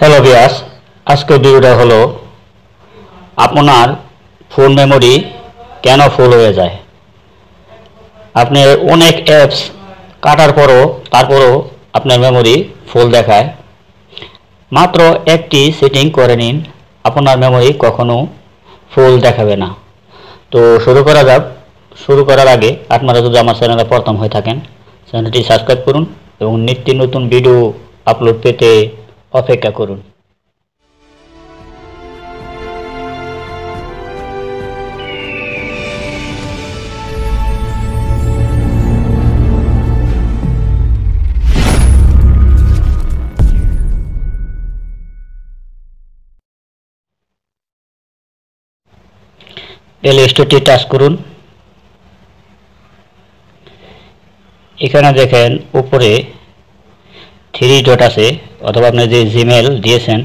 Hello viewers, আজকের ভিডিওটা হলো আপনার ফোন মেমোরি কেন ফুল হয়ে যায়। আপনি অনেক অ্যাপস কাটার পরও তারপরও আপনার মেমোরি ফুল দেখায়। মাত্র একটি সেটিং করে নিন, আপনার মেমোরি কখনো ফুল দেখাবে না। তো শুরু করা যাক। শুরু করার আগে আপনারা যদি আমার চ্যানেলে প্রথম হয়ে থাকেন, চ্যানেলটি সাবস্ক্রাইব করুন এবং নিত্য নতুন ভিডিও আপলোড পেতে অপেক্ষা করুন। প্লে স্টোরটি টাচ করুন। এখানে দেখেন উপরে 3 ডট আছে, অথবা আপনি যে জিমেল দিয়েছেন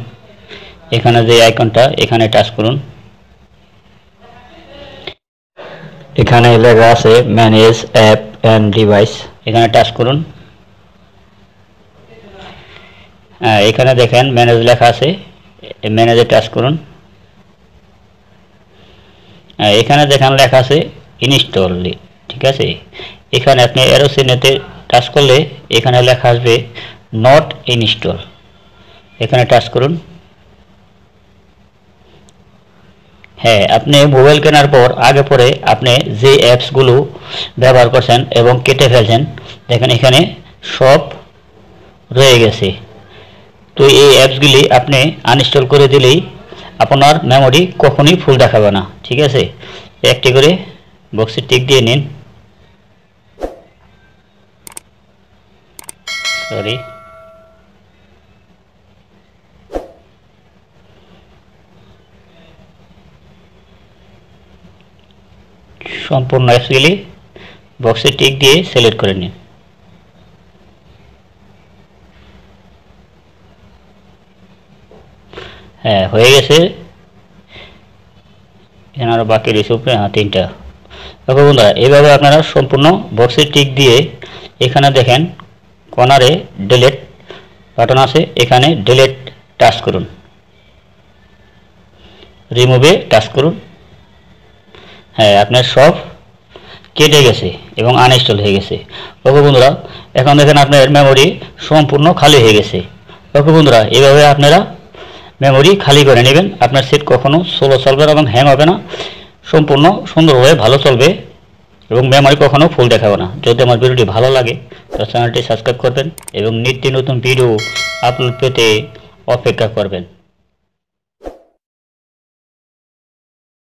এখানে যে আইকনটা, এখানে টাচ করুন। এখানে লেখা আছে ম্যানেজ অ্যাপ অ্যান্ড ডিভাইস, এখানে টাচ করুন। এখানে দেখেন ম্যানেজ লেখা আছে, ম্যানেজে টাচ করুন। এখানে দেখেন লেখা আছে ইনস্টল, ঠিক আছে। এখানে আপনি অ্যারো চিহ্নতে টাচ করলে এখানে লেখা আসবে নট ইনস্টল, এখানে টাচ করুন। হ্যাঁ, আপনি মোবাইল কেনার পর আগে পরে আপনি যে অ্যাপসগুলো ব্যবহার করছেন এবং কেটে ফেলছেন, দেখেন এখানে সব রয়ে গেছে। তো এই অ্যাপসগুলি আপনি আনইনস্টল করে দিলেই আপনার মেমোরি কখনোই ফুল দেখাবে না, ঠিক আছে। একটি করে বক্সে টিক দিয়ে নিন। সরি, সম্পূর্ণ অ্যাপসগুলি বক্সে টিক দিয়ে সিলেক্ট করে নিন। হ্যাঁ, হয়ে গেছে। এখানে আরও বাকি রয়েছে উপরে, 3টা। ওকে বন্ধুরা, এইভাবে আপনারা সম্পূর্ণ বক্সে টিক দিয়ে এখানে দেখেন কর্নারে ডিলিট বাটন আছে, এখানে ডিলিট টাচ করুন, রিমুভে টাচ করুন। হ্যাঁ, আপনার সব কেটে গেছে এবং আনইনস্টল হয়ে গেছে। ওকে বন্ধুরা, এখন দেখেন আপনার মেমোরি সম্পূর্ণ খালি হয়ে গেছে। ওকে বন্ধুরা, এইভাবে আপনারা মেমোরি খালি করে নেবেন। আপনার সেট কখনো স্লো চলবে না এবং হ্যাং হবে না, সম্পূর্ণ সুন্দরভাবে ভালো চলবে এবং মেমোরি কখনো ফুল দেখাবে না। যদি আমার ভিডিওটি ভালো লাগে তাহলে চ্যানেলটি সাবস্ক্রাইব করবেন এবং নিত্য নতুন ভিডিও আপলোড পেতে অপেক্ষা করবেন।